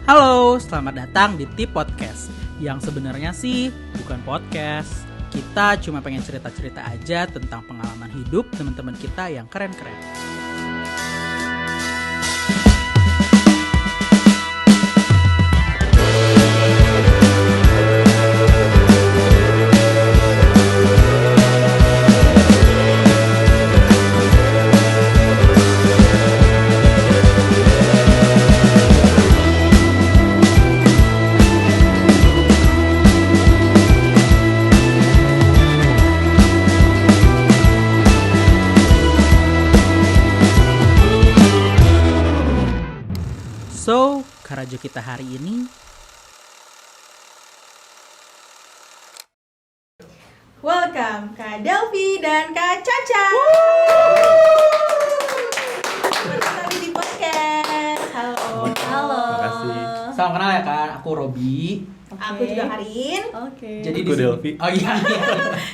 Halo, selamat datang di Tip Podcast. Yang sebenarnya sih bukan podcast. Kita cuma pengen cerita-cerita aja tentang pengalaman hidup teman-teman kita yang keren-keren. So, karajo kita hari ini welcome Kak Delvi dan Kak Caca. Bertemu lagi di podcast. Halo. Makasih. salam kenal ya kan, aku Robi. Aku juga Karin. Oke. Jadi Aku di sini- Delvi. Oh iya.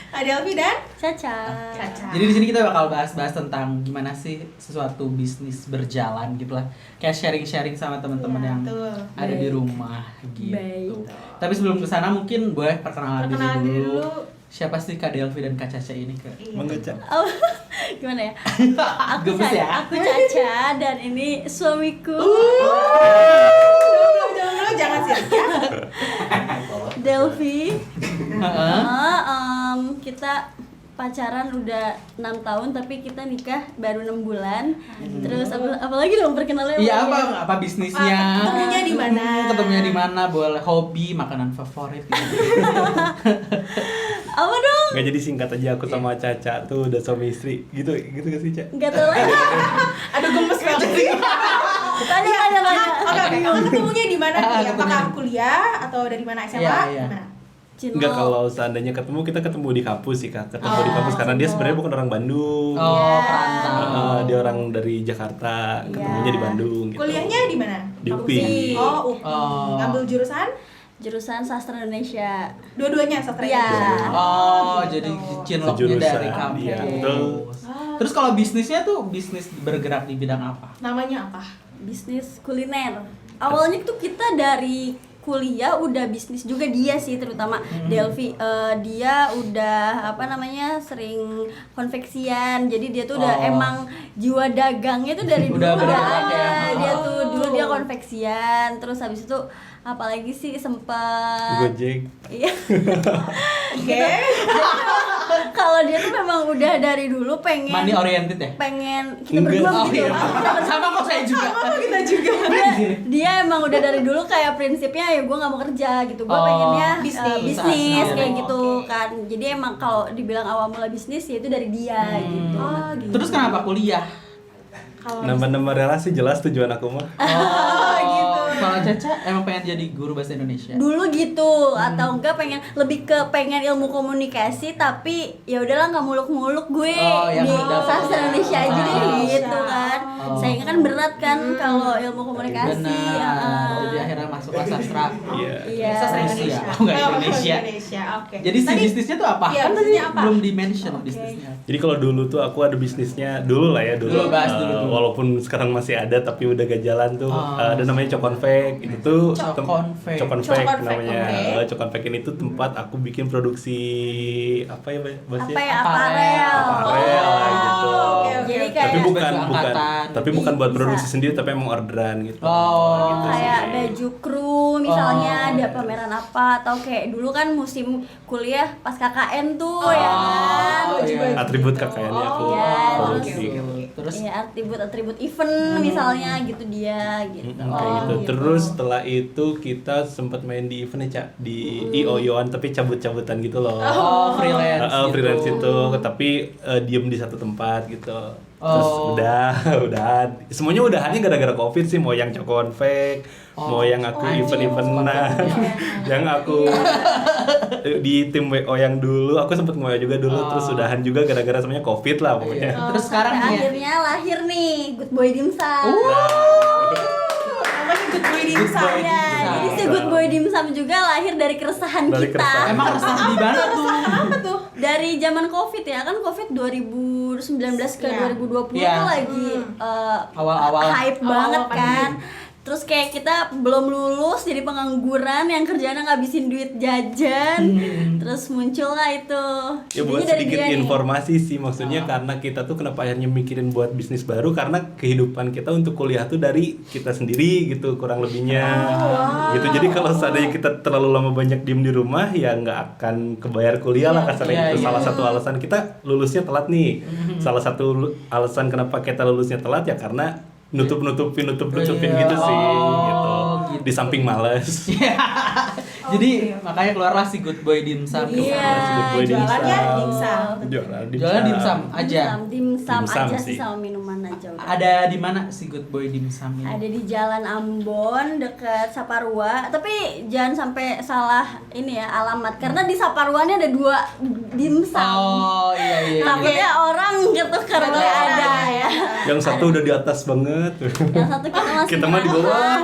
Kak Delvi dan Caca. Caca. Jadi di sini kita bakal bahas-bahas tentang gimana sih sesuatu bisnis berjalan gitu lah. Kayak sharing-sharing sama teman-teman Iya, yang betul. ada di Baik. rumah gitu. Baik. Tapi sebelum kesana mungkin boleh perkenalan Perkenalan diri diri dulu. dulu. Siapa sih Kak Delvi dan Kak Caca ini? Kak? Iya. Mengeca. Oh, gimana ya? Aku Gemes ya? Aku Caca dan ini suamiku Jangan sia-sia. Delvi. Heeh. Kita pacaran udah 6 tahun tapi kita nikah baru 6 bulan. Terus apalagi dong perkenalannya? Iya, ya? apa bisnisnya? Ketemunya di mana? Ketemunya di mana? Boleh hobi, makanan favorit gitu. Apa dong? Nggak, jadi singkat aja, aku sama Caca tuh udah suami istri. Gitu gak sih, Ca? Enggak tahu lagi. Aduh gemes banget sih. Tanya. Oke, ketemunya di mana nih? Apakah ketemunya. kuliah atau dari mana SMA? Iya, iya. Gimana? Cinlok. Enggak, kalau seandainya ketemu, kita ketemu di kampus sih, Kak. Ketemu di kampus karena dia sebenarnya bukan orang Bandung. Oh, perantau. Dia orang dari Jakarta, ketemunya di Bandung gitu. Kuliahnya di mana? Di Kampus UPI. sih. Oh, UPI. Oh. Ngambil jurusan? Jurusan Sastra Indonesia. Dua-duanya sastra Iya. Indonesia. Oh, gitu. jadi cinloknya Sejurusan, dari kampus. iya, betul. Terus kalau bisnisnya tuh bisnis bergerak di bidang apa? Namanya apa? Bisnis kuliner. Awalnya tuh kita dari kuliah udah bisnis juga, dia sih terutama Delvi. Dia udah sering konveksian. Jadi dia tuh udah Oh. emang jiwa dagangnya tuh dari dulu Udah udah bergerak ada. ya. Dia tuh dulu dia konveksian. Terus habis itu apalagi sih sempet Gojek. iya. Oke. Kalau dia tuh memang udah dari dulu pengen Money oriented ya? pengen kita Enggak. berdua Oh gitu. iya. Sama kok saya juga. Sama kita juga. Dia emang udah dari dulu kayak prinsipnya ya gue nggak mau kerja gitu, gue Oh, pengennya bisnis. bisnis Usaha kayak sendiri. gitu Oke. kan. Jadi emang kalau dibilang awal mula bisnis ya itu dari dia gitu. Oh, gitu. Terus kenapa kuliah? Kalau Nambah-nambah relasi, jelas tujuan aku mah. Oh, gitu. Kalau Caca emang pengen jadi guru bahasa Indonesia. Dulu gitu atau enggak lebih ke pengen ilmu komunikasi tapi ya udahlah nggak muluk-muluk gue Oh, yang di dapat sastra Indonesia aja deh Indonesia. gitu kan. Oh. Sayangnya kan berat kan kalau ilmu komunikasi. Benar. Jadi akhirnya masuklah sastra. Iya. Iya. Sastra Indonesia. Indonesia. Oh, nggak Indonesia. Indonesia. Oke. Jadi si Tadi- bisnisnya tuh apa? Iya, Kan tadi bisnisnya apa? belum di-mention bisnisnya. Jadi kalau dulu tuh aku ada bisnisnya dulu lah ya dulu. Dulu, bahas dulu. Walaupun sekarang masih ada tapi udah gak jalan tuh. Oh. Ada namanya Cokonfek. Itu tuh Cokonfek. Cokonfek Cokonfek, namanya. oke. Cokonfek ini tuh tempat aku bikin produksi apa ya bahasanya? Apa ya Aparel. Aparel lah gitu. Oke, oke. Jadi Tapi kayak bukan baju bukan angkatan. tapi bukan buat Bisa. produksi sendiri tapi emang orderan gitu. Oh, gitu kayak sih. baju kru misalnya Oh. ada pameran apa atau kayak dulu kan musim kuliah pas KKN tuh ya kan. Oh, iya. Atribut KKN-nya aku Iya, produksi. oke, oke, oke. Terus Iya, atribut event misalnya gitu dia gitu. Kayak gitu. gitu. Terus setelah itu kita sempat main di event ya, Cak, di IOYOan tapi cabut-cabutan gitu loh. oh, freelance. gitu. Freelance itu, tapi diem di satu tempat gitu. Terus Oh. udah, semuanya udahannya gara-gara COVID sih, mau yang Cokonfek, mau yang aku event-event yang aku di tim WO yang dulu, aku sempet WO juga dulu, Oh. terus udahan juga gara-gara semuanya COVID lah pokoknya. Iya. Terus sekarang Sampai nih ya? akhirnya lahir nih Good Boy Dimsum. Namanya Good Boy Dimsum. Good Boy Ya, Dimsum. jadi si Good Boy Dimsum juga lahir dari keresahan Dari kita. keresahan. Emang resah di mana tuh? Apa tuh? Dari zaman Covid ya, kan Covid 2019 ke Iya. 2020 Iya. tuh lagi Awal-awal. hype Awal-awal banget kan. pandemi. Terus kayak kita belum lulus jadi pengangguran yang kerjanya ngabisin duit jajan. Terus muncullah itu. Ya buat Idenya dari sedikit dia nih. informasi sih, maksudnya karena kita tuh kenapa akhirnya mikirin buat bisnis baru, karena kehidupan kita untuk kuliah tuh dari kita sendiri gitu kurang lebihnya. Gitu. Jadi kalau seandainya kita terlalu lama banyak diem di rumah ya nggak akan kebayar kuliah lah kasarnya itu. Salah satu alasan kita lulusnya telat nih. Salah satu alasan kenapa kita lulusnya telat ya karena nutupin gitu sih gitu. Di samping males. Jadi makanya keluarlah si Good Boy Dimsum. Iya, Si Good Boy jualannya Dimsum. dimsum. Jualan dimsum aja. Dimsum Dimsum aja sih. sih sama minuman aja udah. Ada di mana si Good Boy Dimsum ini? Ada di Jalan Ambon dekat Saparua, tapi jangan sampai salah ini ya alamat karena di Saparuanya ada 2 dimsum. Oh iya. Takutnya orang gitu karena ada ya. Yang satu udah di atas banget. Yang satu kita masih Kita mah di bawah.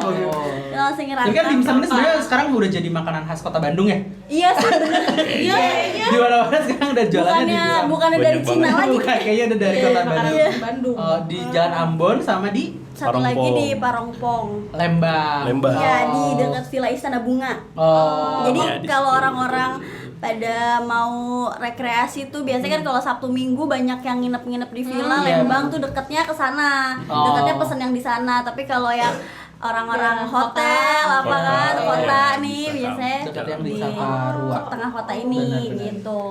Kita masih ngerasa. Ini kan dimsum ini sebenarnya sekarang udah jadi makanan khas Kota Bandung ya? Iya sih bener. Iya kayaknya. Di mana-mana sekarang udah jualannya di dimsum. Bukannya dari Banyak Cina banget. lagi. Bukan, kayaknya udah dari Kota Bandung. Iya. Bandung. Oh, di Jalan Ambon sama di Satu lagi Parongpong. di Parongpong. Lembang. Iya di dekat Villa Istana Bunga. Oh. Jadi ya, di kalau situ. orang-orang pada mau rekreasi tuh biasanya kan kalau Sabtu Minggu banyak yang nginep-nginep di villa Iya. Lembang tuh dekatnya ke sana. Oh. Dekatnya pesen yang di sana. Tapi kalau yang orang-orang Ya, hotel apa kota. kan Iya, kota iya. nih Bisa biasanya dekat yang di di Saparua. tengah kota ini Benar-benar. gitu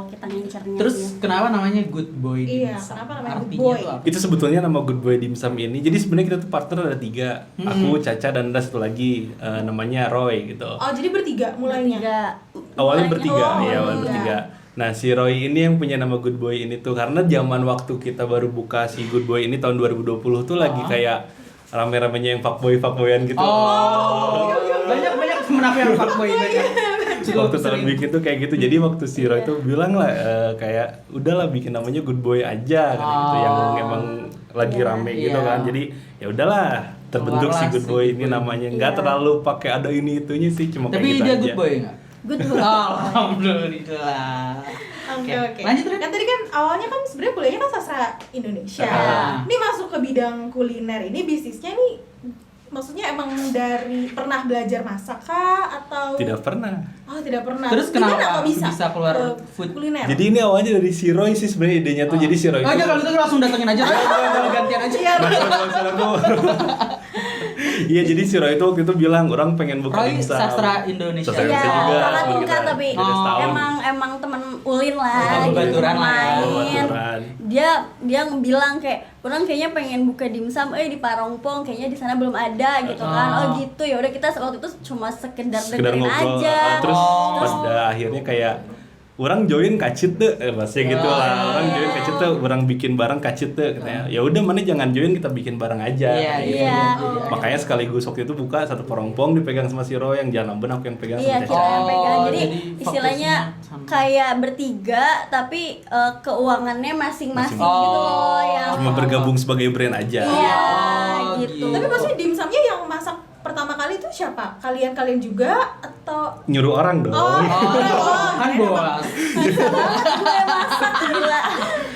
kita ngincernya. Terus kenapa namanya Good Boy Iya, Dimsum? kenapa namanya Good Artinya Boy? tuh apa? Itu sebetulnya nama Good Boy Dimsum ini. Jadi sebenarnya kita tuh partner ada 3. Aku, Caca, dan ada satu lagi namanya Roy gitu. Oh, jadi bertiga mulainya. Awalnya bertiga, Oh, ya awalnya iya. bertiga. Nah si Roy ini yang punya nama Good Boy ini tuh karena zaman waktu kita baru buka si Good Boy ini tahun 2020 tuh lagi kayak rame-ramenya yang fuckboyan gitu. Oh, banyak temen aku yang fuckboy banyak. Waktu tahun bikin tuh kayak gitu. Jadi waktu si Roy tuh bilang lah kayak udahlah bikin namanya Good Boy aja kayak gitu yang emang lagi rame gitu Iya. kan. Jadi ya udahlah terbentuk si Keluarlah Good si Boy Good ini Boy. namanya. Nggak Iya. terlalu pakai ada ini itunya sih, cuma Tapi kayak gitu dia aja. Good Boy nggak? Good Boy. Alhamdulillah. Oke. Lanjut, Ren. Kan tadi kan awalnya kan sebenarnya kuliahnya kan sastra Indonesia. Ah. Ini masuk ke bidang kuliner ini bisnisnya nih maksudnya emang dari pernah belajar masak kah atau Tidak pernah. Oh, tidak pernah. Terus Gimana kenapa kok bisa keluar ke food? kuliner? Jadi ini awalnya dari si Roy sih sebenarnya idenya tuh. Jadi si Roy Oh, tuh aja kalau gitu langsung datengin aja. Gantian aja. Iya, Iya, jadi si Roy itu waktu itu bilang orang pengen buka Roy dimsum. sastra Indonesia. Sastra Iya, Indonesia juga. kakak Cuman tingkat kita tapi beda setahun. emang temen Ulin lah, Oh, gitu, baturan lah ya. main. Baturan. Dia bilang kayak orang kayaknya pengen buka dimsum, di Parongpong kayaknya di sana belum ada gitu kan. Oh gitu ya udah kita waktu itu cuma sekedar dengerin ngobrol. aja. Terus Oh. pada akhirnya kayak orang join kacit tuh, maksudnya gitu lah. Orang join kacit tuh, orang bikin bareng kacit tuh katanya. Ya udah mana jangan join, kita bikin bareng aja. Iya, Kayak gitu. iya. Makanya sekaligus waktu itu buka satu Parongpong dipegang sama si Roy, yang Jalan Ambon aku yang pegang Iya sama kita Caca. yang pegang. Oh, Jadi jadi istilahnya fokusnya sama. kayak bertiga tapi keuangannya masing-masing Masing-masing. gitu loh yang Cuma bergabung sebagai brand aja. Iya Oh, gitu. gitu. Tapi maksudnya dimsumnya yang masak pertama kali itu siapa? Kalian juga atau Nyuruh orang dong. Oh. Kan bos. gue masak gila.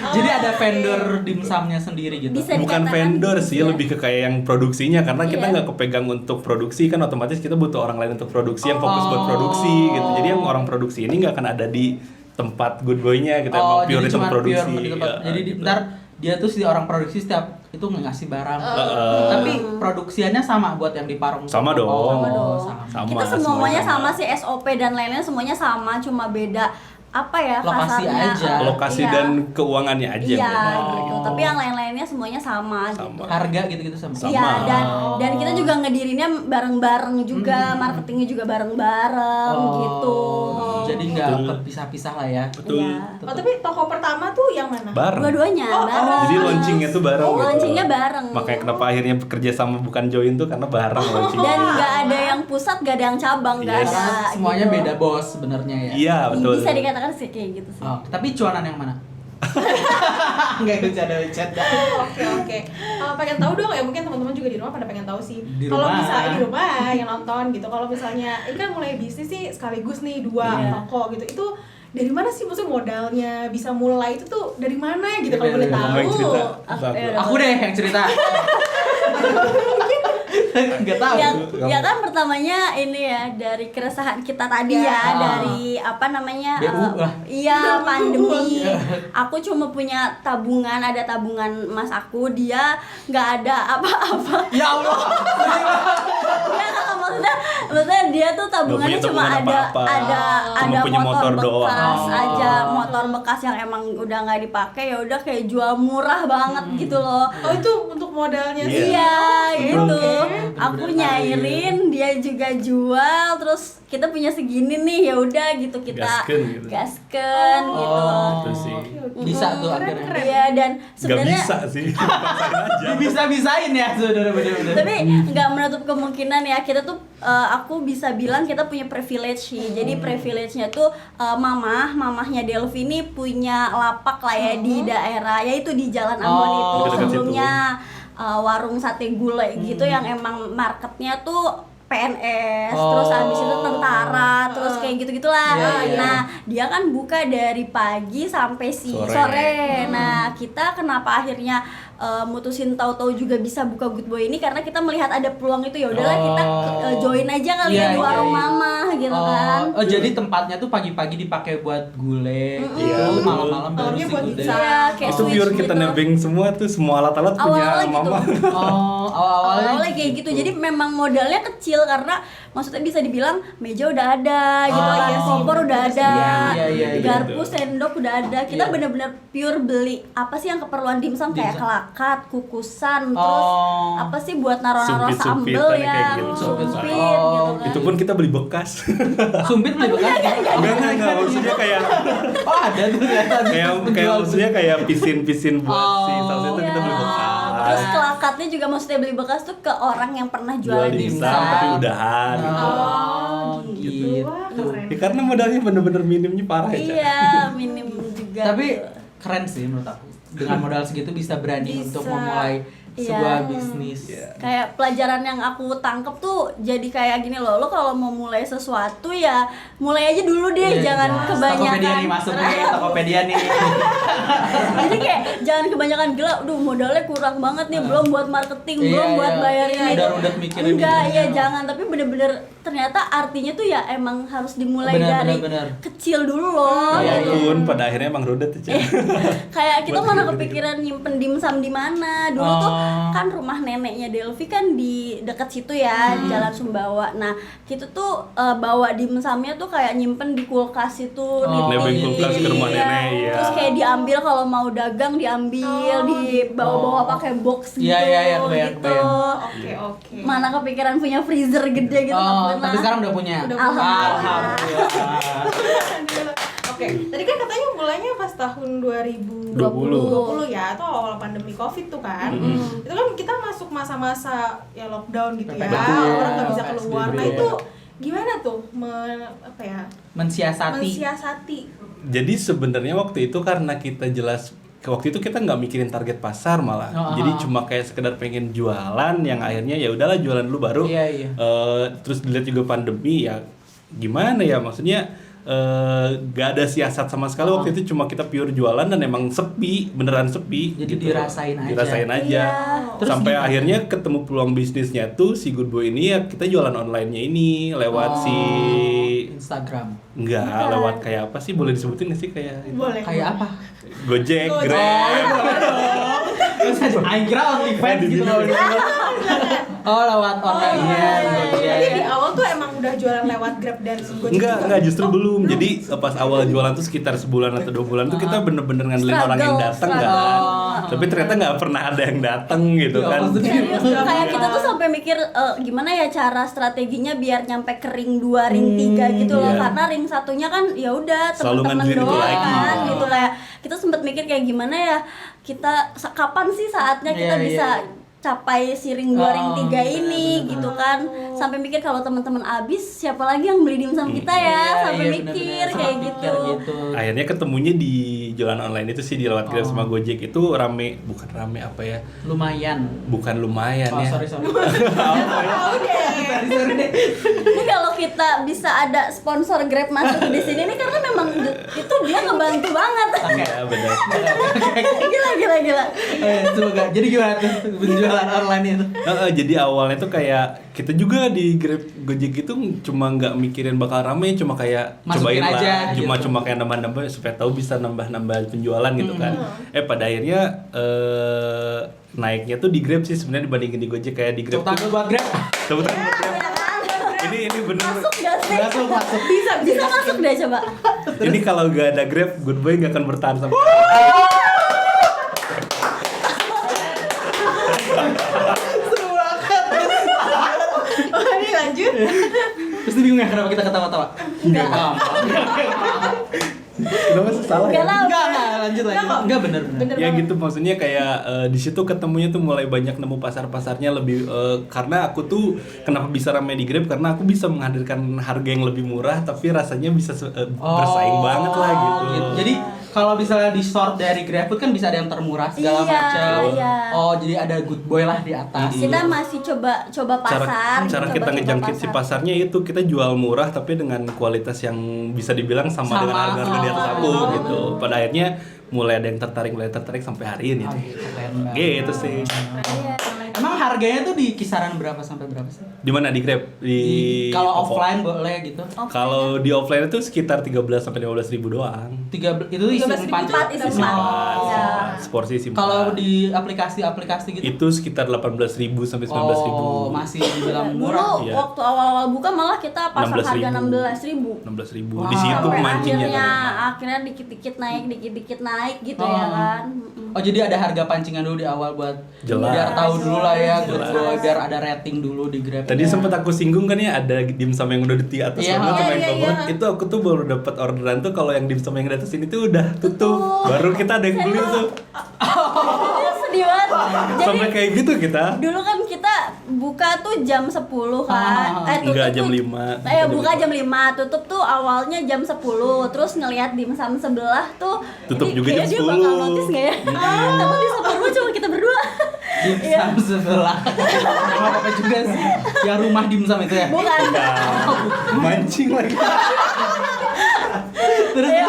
Jadi ada vendor dimsumnya sendiri gitu. Bisa Bukan dikatakan vendor gitu sih, ya. lebih ke kayak yang produksinya, karena kita Iya. nggak kepegang untuk produksi, kan otomatis kita butuh orang lain untuk produksi yang fokus buat produksi gitu. Jadi yang orang produksi ini nggak akan ada di tempat Good Boy-nya gitu, emang pure jadi itu cuma produksi. pure di tempat. Ya, Jadi gitu. ntar dia tuh si orang produksi setiap itu ngasih barang. Heeh. Tapi produksiannya sama buat yang di Parong. Sama dong. Sama Oh, dong. sama. Sama, Kita semuanya semuanya sama sih SOP dan lain-lain semuanya sama, cuma beda apa ya Lokasi kasarnya, aja. lokasi iya. dan keuangannya aja. Iya beda. gitu. Tapi yang lain-lainnya semuanya sama, Sama. gitu. Harga gitu-gitu sama. Sama. Iya dan kita juga ngedirinnya bareng-bareng juga, marketingnya juga bareng-bareng gitu. Jadi nggak Betul. kepisah-pisah lah ya. Betul. Iya. Oh, tapi toko pertama tuh yang mana? Bareng. Dua-duanya Oh, bareng. Jadi launchingnya tuh bareng. gitu. Launchingnya bareng. Makanya kenapa akhirnya bekerja sama bukan join tuh karena bareng launching. Dan nggak ada yang pusat, nggak ada yang cabang, nggak Yes. ada. Karena semuanya gitu. beda bos sebenarnya ya. Iya betul. Bisa dikatakan sih kayak gitu sih. Oh, tapi cuanan yang mana? Enggak bercanda. Oke. Pengen tahu dong ya, mungkin teman-teman juga di rumah pada pengen tahu sih. Di Kalau rumah. bisa di rumah yang nonton gitu. Kalau misalnya ini kan mulai bisnis sih sekaligus nih 2 Iya. toko gitu. Itu dari mana sih maksudnya modalnya bisa mulai itu tuh dari mana gitu kalau Iya, boleh iya, tahu? Kamu yang cerita. Aku- Bagus. ya udah. Aku deh yang cerita. Nggak tahu. Ya kan pertamanya ini ya dari keresahan kita tadi ya, dari apa namanya? BU lah. Iya, pandemi. Aku cuma punya tabungan, ada tabungan mas aku, dia nggak ada apa-apa. Ya Allah. Ya maksudnya dia tuh tabungannya Nggak punya cuma tabungan ada apa-apa. ada Cuma punya motor motor bekas doang. aja, motor bekas yang emang udah nggak dipakai, ya udah kayak jual murah banget gitu loh. Oh itu untuk modalnya sih. Iya gitu. Oke. Aku nyairin, dia juga jual, terus kita punya segini nih, ya udah gitu kita gasken gitu. Itu sih. Bisa tuh Keren, akhirnya. keren. Iya, dan Gak sebenarnya bisa sih. Paksain aja. Bisa-bisain ya saudara, bener-bener. tapi nggak menutup kemungkinan ya, kita tuh aku bisa bilang kita punya privilege sih. Jadi privilege-nya tuh mamahnya Delvi ini punya lapak lah ya di daerah, yaitu di Jalan Ambon itu dekat-dekat sebelumnya warung sate gulai gitu yang emang marketnya tuh PNS, terus abis itu tentara, terus kayak gitu-gitulah. Iya. Nah, dia kan buka dari pagi sampai sore. Nah, kita kenapa akhirnya mutusin tahu-tahu juga bisa buka Good Boy ini, karena kita melihat ada peluang itu, ya udahlah kita join aja kali ya di warung mama gitu kan. Oh, jadi tempatnya tuh pagi-pagi dipakai buat gulai, Iya, betul. malam-malam baru Malamnya si buat gulai. pizza. Iya, kayak Itu switch pure kita gitu. nebeng semua tuh, semua alat-alat punya Awal-awal gitu. mama. Oh, awalnya Awalnya kayak gitu. Jadi memang modalnya kecil karena maksudnya bisa dibilang meja udah ada gitu kan, iya sih, kompor udah ada, Iya, garpu, sendok udah ada. Kita bener-bener pure beli apa sih yang keperluan dimsum, kayak kelakat, kukusan, terus apa sih buat naro-naro Sumpit-sumpitan sambel kayak ya, gitu. sumpit Oh, gitu kan. Itu pun kita beli bekas. sumpit beli bekas. Enggak, maksudnya kayak Oh, ada tuh ternyata. kayak maksudnya kayak pisin-pisin buat si saus itu kita beli Iya. bekas. Terus kelakatnya juga maksudnya beli bekas tuh ke orang yang pernah Jual jualan dimsum dimsum. tapi udahan gitu. Oh, gitu. Wah, keren. Ya, karena modalnya bener-bener minimnya parah ya. Ca. Iya, minim juga. Tapi keren sih menurut aku. Dengan modal segitu bisa berani Bisa. untuk memulai Iya. sebuah bisnis. Kayak pelajaran yang aku tangkep tuh jadi kayak gini loh, lo kalau mau mulai sesuatu ya mulai aja dulu deh, Iya, jangan jelas. kebanyakan. Tokopedia nih, masuk nih Tokopedia nih. Jadi kayak jangan kebanyakan gila, aduh modalnya kurang banget nih, belum buat marketing, Iya, belum buat iya. bayar Iya, ini. udah mikirin Enggak, ini. ya jangan, tapi bener-bener ternyata artinya tuh ya emang harus dimulai Bener, dari bener. kecil dulu loh. Iya, gitu. Walaupun pada akhirnya emang rudet tuh, Ca. Kayak kita Buat mana gitu-gitu. kepikiran nyimpen dimsum di mana. Dulu tuh kan rumah neneknya Delvi kan di dekat situ ya, Jalan Sumbawa. Nah, kita tuh bawa dimsumnya tuh kayak nyimpen di kulkas itu, nebeng kulkas ke rumah Iya. nenek, iya. Terus kayak diambil kalau mau dagang, diambil, dibawa-bawa pakai box gitu. Iya, kebayang. Oke. Mana kepikiran punya freezer gede gitu, nggak Oh, pernah. tapi sekarang udah punya. Udah punya. Alhamdulillah. Oke, tadi kan katanya mulainya pas tahun 2020 ya, atau awal pandemi Covid tuh kan. Itu kan kita masuk masa-masa ya lockdown gitu ya, Betul. orang nggak bisa keluar. Nah PSBB. itu gimana tuh Mensiasati. mensiasati? Jadi sebenarnya waktu itu karena kita waktu itu kita nggak mikirin target pasar malah. Jadi cuma kayak sekedar pengen jualan yang akhirnya ya udahlah jualan dulu baru. Iya. Terus dilihat juga pandemi ya gimana ya, maksudnya gak ada siasat sama sekali waktu itu, cuma kita pure jualan dan emang sepi, beneran sepi. Jadi dirasain aja. Dirasain aja. Iya. Terus Sampai gimana? akhirnya ketemu peluang bisnisnya tuh si Good Boy ini ya, kita jualan online-nya ini lewat si Instagram. enggak, lewat kayak apa sih, boleh disebutin nggak sih kayak Boleh. Kayak apa? Gojek, Gojek. Grab. Terus I kira OnlyFans gitu loh. Oh, lewat online ya. Jadi di awal tuh emang udah jualan lewat Grab dan Gojek. Enggak, justru belum. Jadi pas awal jualan tuh sekitar sebulan atau 2 bulan tuh kita bener-bener ngandelin orang yang datang kan. Tapi ternyata nggak pernah ada yang datang gitu Ya, kan. maksudnya Serius, kayak kita tuh sampai mikir gimana ya cara strateginya biar nyampe ke ring 2, ring 3 gitu loh. Iya. Karena ring satunya kan ya udah Selalu teman-teman ngandelin itu doang lagi. kan gitu, kayak kita sempat mikir kayak gimana ya kita kapan sih saatnya kita Iya, bisa iya. capai si ring 2, ring 3 ini gitu kan. Sampai mikir kalau teman-teman abis siapa lagi yang beli dimsum kita ya, Iya, sampai iya, mikir bener-bener. kayak Sampai gitu. mikir gitu. Akhirnya ketemunya di jualan online itu sih, di lewat Grab sama Gojek itu rame, bukan rame apa ya? Lumayan. Bukan lumayan Oh, ya. sorry. Tahu deh. Sorry deh. Ini kalau kita bisa ada sponsor Grab masuk di sini nih karena memang itu dia ngebantu banget. Iya benar. Gila. Semoga. Jadi gimana tuh penjualan online itu? Jadi awalnya tuh kayak kita juga di Grab Gojek itu cuma nggak mikirin bakal rame, cuma kayak Masukin cobain aja, lah, gitu. cuma kayak nambah-nambah supaya tahu bisa nambah-nambah penjualan gitu kan. Pada akhirnya naiknya tuh di Grab sih sebenarnya dibandingin di Gojek. Kayak di Grab Tepuk tangan buat Grab. tepuk tangan buat Grab. Ini bener. Masuk gak sih? Masuk. Bisa masuk deh coba. Ini kalau nggak ada Grab, Good Boy nggak akan bertahan sampai. Seru banget. Oh, ini lanjut. Terus dia bingung ya kenapa kita ketawa-tawa? Enggak. Kenapa sih salah ya? Enggak, lanjut. kok. Enggak bener. Ya gitu maksudnya kayak di situ ketemunya tuh mulai banyak nemu pasar-pasarnya lebih karena aku tuh kenapa bisa ramai di Grab karena aku bisa menghadirkan harga yang lebih murah tapi rasanya bisa bersaing banget lah gitu. Jadi kalau misalnya di sort dari GrabFood kan bisa ada yang termurah segala Iya, macam. iya. Oh, jadi ada Good Boy lah di atas. Kita masih coba pasar. Cara kita ngejangkit si pasarnya itu kita jual murah tapi dengan kualitas yang bisa dibilang sama dengan harga di atas aku gitu. Pada akhirnya mulai ada yang tertarik sampai hari ini. Keren banget. Gitu sih. Iya. Emang harganya tuh di kisaran berapa sampai berapa sih? Di mana di Grab? Kalau OVO. offline boleh gitu. Kalau di offline itu sekitar 13 sampai 15 ribu doang. Itu isi 13.000 empat. isi Isi empat. empat, Iya. seporsi isi empat. Kalau di aplikasi gitu. Itu sekitar 18.000 sampai 19.000. Oh, masih dibilang Dulu murah. Iya. waktu awal-awal buka malah kita pasang harga 16.000. 16.000. Wow. Di situ Sampai mancingnya akhirnya dikit-dikit naik gitu ya kan. Oh, jadi ada harga pancingan dulu di awal buat Jelas. biar tahu dulu lah ya, Jelas. Good Boy, biar ada rating dulu di Grab. Tadi sempat aku singgung kan ya ada dimsum yang udah di atas Iya. banget sama yang Iya, bawah. iya. Itu aku tuh baru dapat orderan tuh kalau yang dimsum yang di atas ini tuh udah tutup. Baru kita ada yang beli tuh. Itu sedih banget. Jadi Sampai kayak gitu kita. dulu kan kita buka tuh jam 10 kan. Tutup Enggak, jam tuh- 5. buka jam 5, tutup tuh awalnya jam 10. Terus ngelihat dimsum sebelah tuh Tutup ini juga kayaknya jam dia bakal 10. notice enggak ya? Tapi di sebelah cuma kita berdua. Iya. Dimsum sebelah. Nggak apa-apa juga sih. Yang rumah dimsum itu ya. Bukan. Mancing lagi. Terus Iya.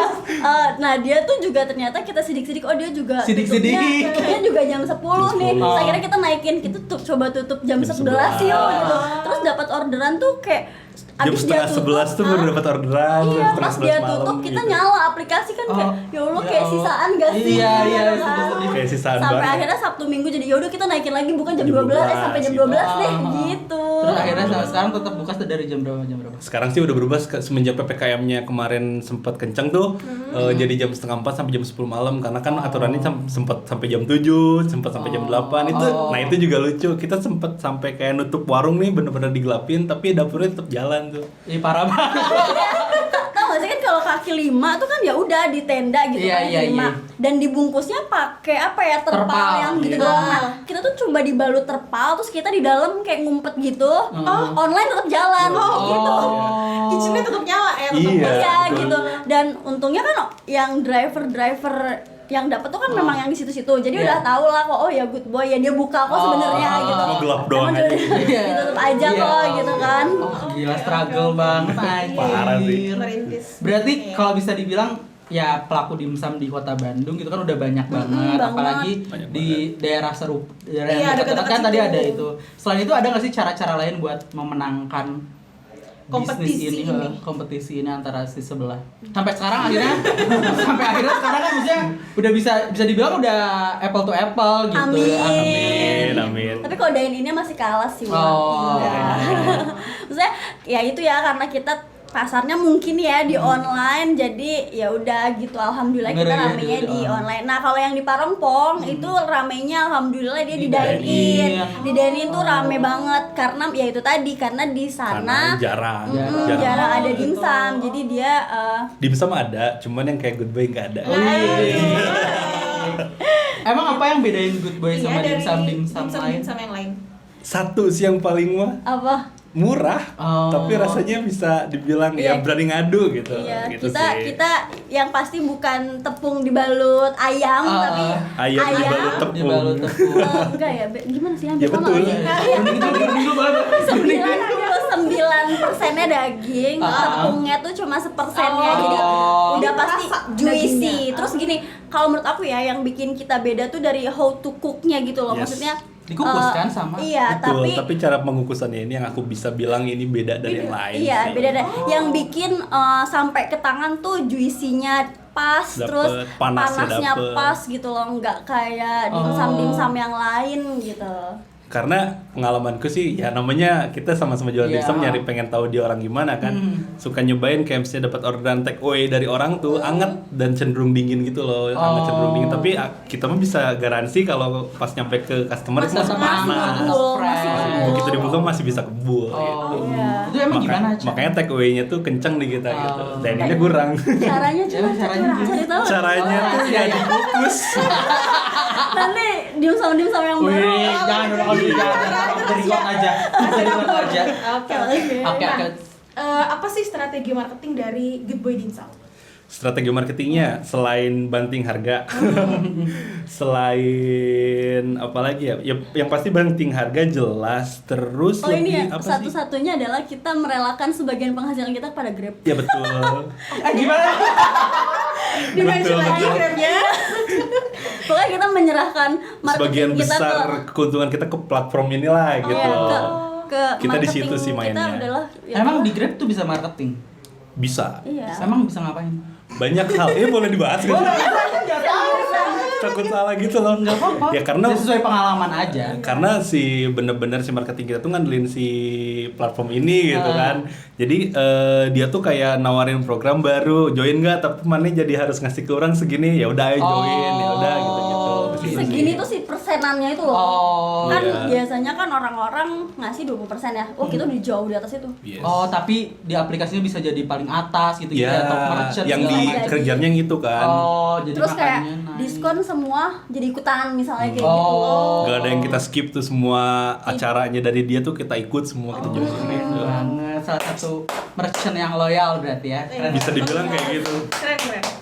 Nah dia tuh juga ternyata kita sidik-sidik, oh dia juga Sidik-sidik. tutupnya juga jam 10 nih. 10. Terus akhirnya kita naikin, kita coba tutup jam 11 yuk gitu. Terus dapat orderan tuh kayak Jam abis dia setengah 11 tuh baru dapat orderan. Iya, setengah pas dia 11 malam tutup kita gitu. nyala aplikasi kan kayak ya Allah kayak sisaan gak sih? Iya, iya, Gitu kan. sedih-sedih. Kayak sisaan Sampai banget. akhirnya Sabtu Minggu jadi ya udah kita naikin lagi bukan jam Jam 12 12 sampai jam gitu. 12 deh Ah. gitu. Terus akhirnya sampai sekarang tetap buka dari jam berapa? Sekarang sih udah berubah semenjak PPKM-nya kemarin sempat kenceng tuh. Jadi jam setengah 4 sampai jam 10 malam karena kan aturannya sempat sampai jam 7, sempat sampai jam 8 itu. Nah, itu juga lucu. Kita sempat sampai kayak nutup warung nih bener-bener digelapin tapi dapurnya tetap jalan tuh. Ih, parah banget. Tahu gak sih kan kalau kaki 5 tuh kan ya udah di tenda gitu Iya, kan iya, kaki 5. iya. Dan dibungkusnya pakai apa ya terpal Terpal, yang gitu iya. doang. Nah, kita tuh coba dibalut terpal terus kita di dalam kayak ngumpet gitu. Online tetap jalan gitu. Kitchennya tetap nyala ya, tetap Iya. Iya betul. gitu. Dan untungnya kan yang driver yang dapat tuh kan memang yang di situ-situ. Jadi udah tahu lah kok oh ya Good Boy ya dia buka kok sebenarnya gitu. Cuma gelap doang Emang aja. Iya. Ditutup aja Iya. kok gitu kan. Gila struggle banget anjir. Parah sih. merintis. Berarti kalau bisa dibilang ya pelaku dimsum di Kota Bandung gitu kan udah banyak banget, banget. apalagi Banyak di daerah serupa, daerah Iya, yang dekat-dekat dekat-dekat kan tadi situ. ada itu. Selain itu ada nggak sih cara-cara lain buat memenangkan Kompetisi bisnis ini. Kompetisi ini antara si sebelah? Sampai sekarang akhirnya sekarang kan maksudnya udah bisa dibilang udah apple to apple gitu. Amin. Amin. Tapi kalau Dain ini masih kalah sih. Wak. Oh. Iya. Maksudnya ya itu ya karena kita pasarnya mungkin ya di online jadi ya udah gitu alhamdulillah kita Bener ya, ramenya di di online. Nah kalau yang di Parongpong itu ramenya alhamdulillah dia di dine-in. dine-in. Di dine-in tuh rame banget karena ya itu tadi karena di sana Karena jarang. jarang ada dimsum jadi dia Dimsum ada, cuman yang kayak Good Boy nggak ada. Emang apa yang bedain Good Boy Iya, sama dari dimsum lain? dimsum yang lain. Satu sih yang paling mah apa? murah, Oh. tapi rasanya bisa dibilang ya Iya. berani ngadu gitu. Iya, gitu kita sih. kita yang pasti bukan tepung dibalut ayam tapi Ayam dibalut tepung. Dibalut tepung. enggak ya, gimana sih Ya betul. Iya. 9 99%-nya daging, tepungnya tuh cuma 1%-nya, jadi udah pasti juicy. Terus gini, kalau menurut aku ya yang bikin kita beda tuh dari how to cook-nya gitu loh. Yes. Maksudnya Dikukus kan sama? Iya, Betul, tapi cara pengukusannya ini yang aku bisa bilang ini beda dari yang lain. Iya, sih. beda dari yang bikin sampai ke tangan tuh juicy-nya pas, Dapet, terus panasnya dapet. pas gitu loh, nggak kayak dimsum yang lain gitu. Karena pengalamanku sih ya namanya kita sama-sama jual Iya. dimsum nyari pengen tahu dia orang gimana kan. Suka nyobain kayak misalnya dapat orderan take away dari orang tuh anget dan cenderung dingin gitu loh. Anget cenderung dingin, tapi kita mah bisa garansi kalau pas nyampe ke customer itu masih panas. Masih ngebul. Begitu dibuka masih bisa kebul gitu. Iya. Itu emang gimana aja? Makanya take away-nya tuh kenceng di kita gitu. Dan ini kurang. Caranya coba caranya cari tahu. Caranya tuh ya dikukus. Nanti dimsum yang baru. Wih, jangan dulu kalau dari got aja. Dari got aja. Oke. Oke. Apa sih strategi marketing dari Good Boy Dimsum? Strategi marketingnya selain banting harga, selain apa lagi ya? Yang pasti banting harga jelas. Terus Oh ini ya, lebih apa sih? satu-satunya adalah kita merelakan sebagian penghasilan kita kepada Grab. Ya betul. Gimana? Dimention lagi betul. Grabnya. Pokoknya kita menyerahkan Sebagian marketing kita besar keuntungan kita ke platform inilah gitu. Iya, ke Kita di marketing situ sih kita mainnya. adalah Emang di Grab tuh bisa marketing? Bisa. iya. Emang bisa ngapain? Banyak hal. Ini boleh dibahas kan? Takut salah gitu loh. Enggak apa-apa. Ya karena Ya, sesuai pengalaman aja. karena si bener-bener si marketing kita tuh ngandelin si platform ini gitu kan. Jadi dia tuh kayak nawarin program baru, join nggak? Tapi mana jadi harus ngasih ke orang segini, ya udah ayo join, ya udah gitu-gitu. Di situ Segini sih. tuh si persenannya itu loh. Oh. Kan Iya. biasanya kan orang-orang ngasih 20% ya. Oh, kita udah jauh di atas itu. Yes. Oh, tapi di aplikasinya bisa jadi paling atas gitu Ya, atau merchant yang segala di macam. kerjanya gitu kan. Oh, jadi Terus kayak makanya naik. diskon semua jadi ikutan misalnya kayak Oh. gitu. Gak ada yang kita skip tuh, semua acaranya dari dia tuh kita ikut semua, kita join Keren gitu. banget, salah satu merchant yang loyal berarti ya. Keren. Bisa dibilang kayak gitu. Keren.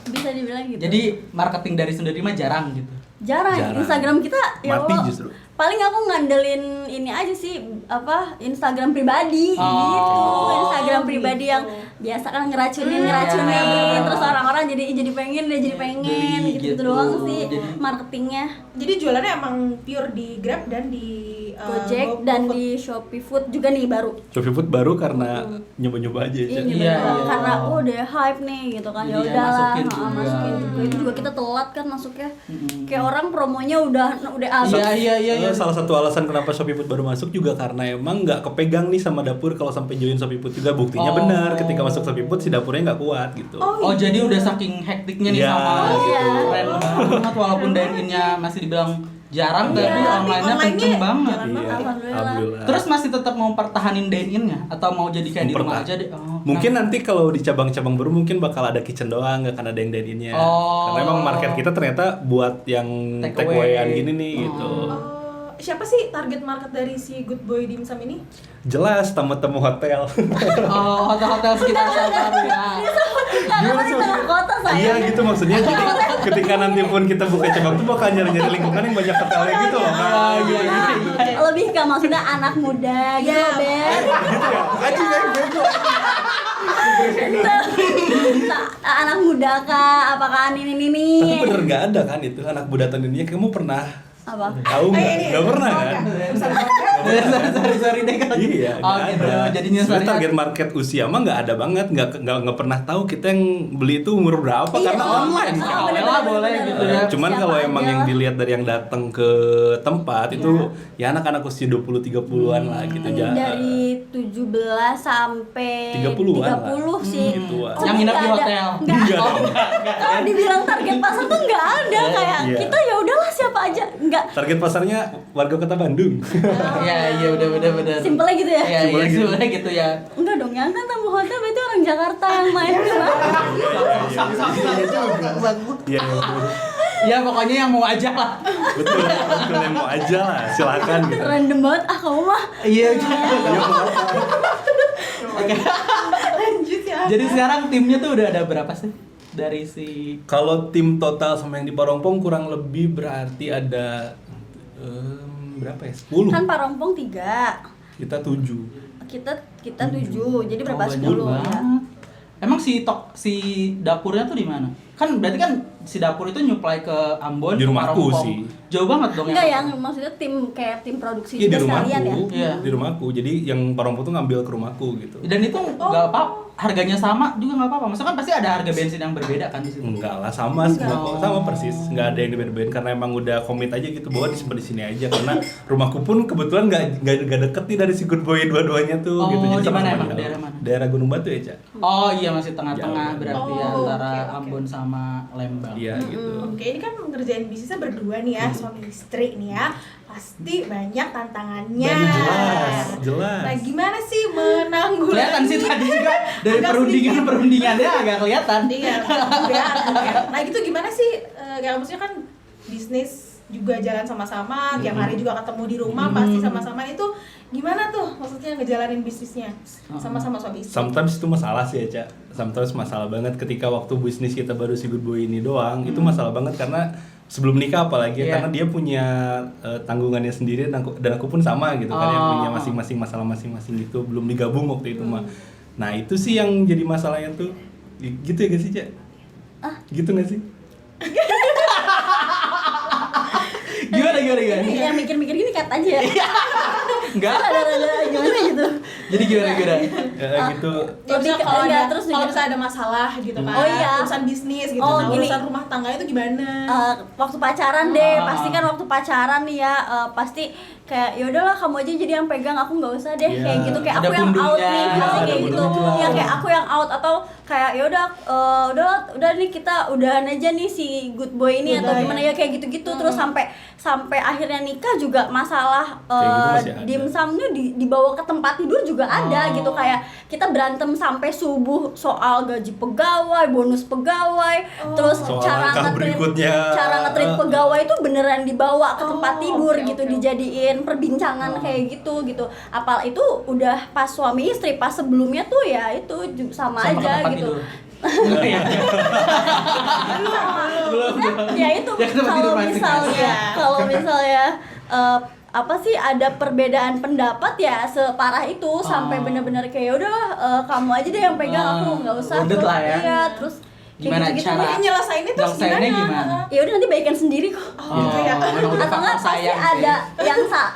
Bisa dibilang gitu. Jadi marketing dari sendiri mah jarang gitu. jarang. Instagram kita ya Mati Allah, justru. paling aku ngandelin ini aja sih apa Instagram pribadi Oh. gitu. Instagram pribadi yang biasa kan ngeracunin Iya. terus orang-orang jadi pengen Beli gitu gitu. doang sih Jadi- marketingnya. Jadi jualannya emang pure di Grab dan di Gojek dan di Shopee Food juga nih baru. Shopee Food baru karena nyoba-nyoba aja. Cak. Iya, Iya, bener. iya. Karena udah hype nih gitu kan. Ya Jadi udahlah, masukin juga. masukin juga. Itu juga kita telat kan masuknya. Kayak orang promonya udah habis. Iya. Salah satu alasan kenapa Shopee Food baru masuk juga karena emang nggak kepegang nih sama dapur kalau sampai join Shopee Food juga. Buktinya Oh. benar, ketika masuk Shopee Food si dapurnya nggak kuat gitu. Oh, jadi udah saking hektiknya nih Iya, sama gitu. keren banget walaupun dine-in-nya masih dibilang jarang Iya, tapi tapi online-nya kenceng online-nya banget. jalan Iya, Alhamdulillah. alhamdulillah. Terus masih tetap mau pertahanin dine-in-nya atau mau jadi kayak di rumah aja deh? Oh, Mungkin nah. nanti kalau di cabang-cabang baru mungkin bakal ada kitchen doang, nggak akan ada yang dine-in-nya. Oh. Karena emang market kita ternyata buat yang Take take away. away-an gini nih gitu. Siapa sih target market dari si Good Boy Dimsum ini? Jelas tamu-tamu hotel. Oh, hotel-hotel sekitar Salbaru ya. Karena di tengah kota saya. Iya gitu maksudnya. Jadi ketika nanti pun kita buka cabang tuh bakal nyari-nyari lingkungan yang banyak hotelnya gitu loh. Nah, gitu gitu. Lebih ke maksudnya anak muda gitu, Iya. Ber. Anjing kayak bego. Anak muda kah? Apakah ini? Tapi bener nggak ada kan itu anak budatan ini. Kamu pernah Apa? tahu nggak? Nggak pernah kan? Sorry deh kalau gitu. Iya, Oh, nggak gitu. ada. Jadinya Sebenarnya sorry. target market usia mah nggak ada banget, nggak pernah tahu kita yang beli itu umur berapa Iya, karena online. oh, kan. bener-bener, boleh gitu ya. Cuman Siapa kalau aja emang yang lah. dilihat dari yang datang ke tempat itu ya anak-anak usia 20-30-an lah gitu aja. Dari 17 sampai 30-an lah. 30 sih. Gituan. Yang nginep di Nggak ada. hotel. Enggak dong. Kalau dibilang target pasar tuh nggak ada kayak Iya. kita ya udahlah siapa aja nggak Target pasarnya warga kota Bandung. Iya, udah bener. simpelnya gitu ya. Iya, Simpelnya gitu. simpelnya gitu ya. Enggak dong, yang kan tamu hotel berarti orang Jakarta yang main gimana? Iya, Ya pokoknya yang mau aja lah. betul yang mau aja lah, silakan gitu. Random banget kamu mah. Iya. Iya, apa-apa. Lanjut ya. Jadi sekarang timnya tuh udah ada berapa sih? Dari si Kalau tim total sama yang di Parompong kurang lebih berarti ada berapa ya? 10. Kan Parompong 3. Kita 7. kita 7, jadi berapa? Oh, banyak 10 ya. banget. Emang si dapurnya tuh di mana? Kan berarti kan si dapur itu nyuplai ke Ambon, Di rumahku Parongpong. sih. Jauh banget dong. Enggak, ya? yang maksudnya kayak tim produksi Iya, di juga rumahku. sekalian ya. Iya. Di rumahku. Jadi yang Parongpong tuh ngambil ke rumahku gitu. Dan itu nggak apa, harganya sama juga nggak apa-apa. Maksudnya kan pasti ada harga bensin yang berbeda kan di situ. Enggak lah, sama semua kok, sama persis. Enggak ada yang dibedain karena emang udah komit aja gitu bahwa disimpan di sini aja karena rumahku pun kebetulan enggak deket nih dari si Good Boy dua-duanya tuh Oh, gitu. di sama-sama mana emang? jalan. Daerah mana? Daerah Gunung Batu ya, Cak. Oh iya, masih tengah-tengah Jauh. berarti ya, Oh, antara oke, oke. Ambon sama Lembang. Iya gitu. Oke, ini kan ngerjain bisnisnya berdua nih ya, suami istri nih ya. Pasti banyak tantangannya. Jelas. Nah, gimana sih menanggulangi? Kelihatan sih tadi juga dari Agak perundingannya agak kelihatan. Iya, udah. Nah, gitu gimana sih? Kayak maksudnya kan bisnis juga jalan sama-sama, tiap hari juga ketemu di rumah, pasti sama-sama. Itu gimana tuh maksudnya ngejalanin bisnisnya sama-sama suami istri? Sometimes itu masalah sih ya, Cak. Sometimes masalah banget ketika waktu bisnis kita baru si Good Boy ini doang, itu masalah banget karena sebelum nikah apalagi Iya. karena dia punya tanggungannya sendiri dan aku pun sama gitu kan yang punya masing-masing masalah masing-masing gitu, belum digabung waktu itu mah. Nah, itu sih yang jadi masalahnya tuh. Gitu ya gak sih, Cak? Gitu gak sih? Gimana? Yang mikir-mikir gini kat aja ya. Enggak. Ada gimana gitu. Jadi gimana? Gitu. Ya, misalnya kalau enggak, ada terus kalau juga- misalnya ada masalah gitu kan. Oh, iya. Urusan bisnis gitu. Oh, Nah, gini. urusan rumah tangga itu gimana? Waktu pacaran deh, pasti kan waktu pacaran nih ya, pasti kayak ya udahlah kamu aja jadi yang pegang, aku nggak usah deh, Iya. kayak gitu, kayak Ada aku yang out pundunya. nih, pasti Ada kayak gitu, pundunya. ya kayak aku yang out, atau kayak ya udah nih kita udahan aja nih si Good Boy ini atau Udah, gimana ya. ya kayak gitu-gitu, terus sampai akhirnya nikah juga masalah Kayak gitu masih ada. dimsumnya dibawa ke tempat tidur juga ada gitu, kayak kita berantem sampai subuh soal gaji pegawai, bonus pegawai, terus Soal cara langkah berikutnya. nge-treat pegawai itu beneran dibawa ke tempat tidur oke, gitu, oke. dijadiin perbincangan kayak gitu. Apal itu udah pas suami istri, pas sebelumnya tuh ya itu sama Sama ke aja tempat gitu. tidur. Iya. Ya itu Ya, ke tempat tidur masing-masing. kalau misalnya apa sih ada perbedaan pendapat ya separah itu sampai bener-bener kayak udah kamu aja deh yang pegang, aku nggak usah. Bonded Terus, lah ya. Iya, terus kayak Gimana gitu-gitu. cara Jadi nyelesainnya terus nyelesainnya gimana? gimana? Ya udah nanti baikan sendiri kok. Gitu ya. Emang udah Atau nggak faktor pasti sayang sih. ada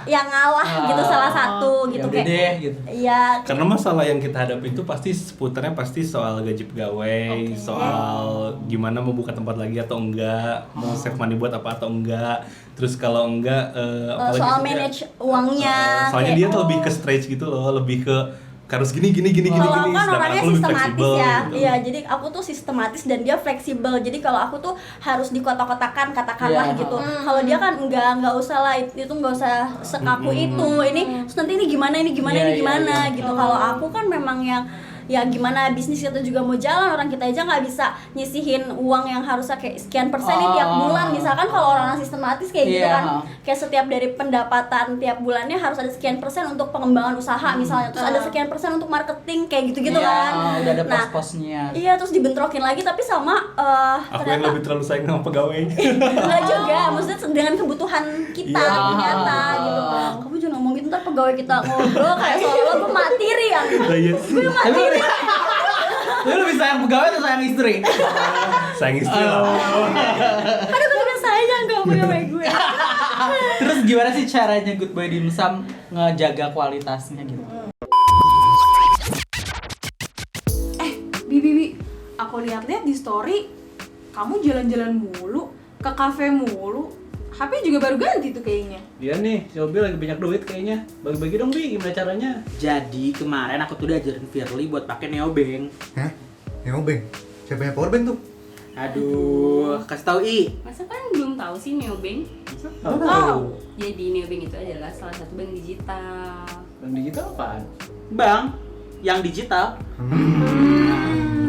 yang ngalah gitu, salah satu gitu Ya udah kayak. deh gitu. Iya. Karena masalah yang kita hadapi itu pasti seputarnya pasti soal gaji pegawai, soal gimana mau buka tempat lagi atau enggak, mau save money buat apa atau enggak. Terus kalau enggak apalagi Soal juga, manage uangnya. soalnya kayak, dia tuh lebih ke stretch gitu loh, lebih ke harus gini. kalau aku kan sedangkan orangnya aku lebih sistematis fleksibel ya, gitu. iya, jadi aku tuh sistematis dan dia fleksibel. Jadi kalau aku tuh harus dikotak-kotakan katakanlah Iya. gitu. Kalau dia kan nggak usah lah, itu nggak usah sekaku itu. Ini terus nanti ini gimana Iya, iya. gitu. Kalau aku kan memang yang ya gimana bisnis kita juga mau jalan, orang kita aja nggak bisa nyisihin uang yang harusnya kayak sekian persen nih tiap bulan. Misalkan kalau orang sistematis kayak gitu Iya. kan, kayak setiap dari pendapatan tiap bulannya harus ada sekian persen untuk pengembangan usaha misalnya, terus ada sekian persen untuk marketing kayak gitu-gitu Iya, kan. udah ada Nah, pos-posnya. iya, terus dibentrokin lagi tapi sama Aku yang lebih terlalu sayang sama pegawai. enggak juga, maksudnya dengan kebutuhan kita Iya. ternyata gitu. Kamu jangan ngomong gitu, ntar pegawai kita ngobrol kayak seolah-olah gue materi yang Lah, iya sih. Lu lebih sayang pegawai atau sayang istri? Sayang istri lah. aduh gue juga sayang gak pegawai gue. Terus gimana sih caranya Good Boy Dimsum ngejaga kualitasnya gitu? Bibi, aku lihat-lihat di story kamu jalan-jalan mulu, ke kafe mulu. HP juga baru ganti tuh kayaknya. Iya nih, si Obi lagi banyak duit kayaknya. Bagi-bagi dong, Bi, gimana caranya? Jadi kemarin aku tuh udah ajarin Firly buat pakai Neobank. Hah? Neobank? Siapa yang powerbank tuh? Aduh, kasih tahu I. Masa kan belum tahu sih Neobank? Oh. Jadi Neobank itu adalah salah satu bank digital. Bank digital apaan? Bank yang digital.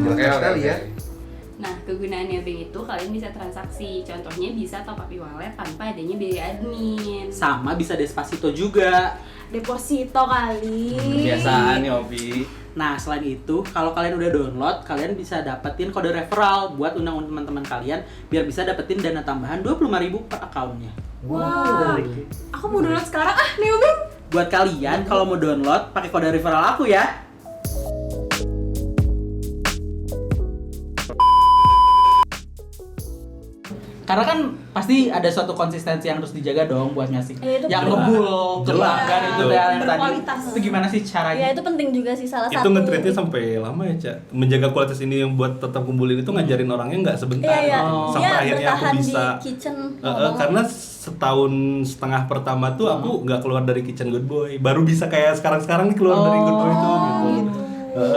Oke, sekali ya. Nah, kegunaan Neobank itu kalian bisa transaksi. Contohnya bisa top up e-wallet tanpa adanya biaya admin. Sama bisa Despacito juga. Deposito kali. Kebiasaan nih, Obi. Nah, selain itu, kalau kalian udah download, kalian bisa dapetin kode referral buat undang teman-teman kalian biar bisa dapetin dana tambahan 25.000 per akunnya. Wow. Aku mau download sekarang Neobank. Buat kalian kalau mau download pakai kode referral aku ya. Karena kan pasti ada suatu konsistensi yang harus dijaga dong buat ngasih. Itu Yang penting. ngebul ke Jelas. pelanggan itu Betul. yang tadi. Berkualitas. Itu gimana sih Ya caranya? itu penting juga sih salah Itu satu. nge-treatnya sampai lama ya, Cak. Menjaga kualitas ini yang buat tetap kumpulin itu ngajarin orangnya nggak sebentar. Iya, iya. Sampai Dia akhirnya aku bertahan bisa di kitchen. karena setahun setengah pertama tuh aku nggak keluar dari kitchen Good Boy. Baru bisa kayak sekarang-sekarang nih keluar dari Good Boy itu gitu.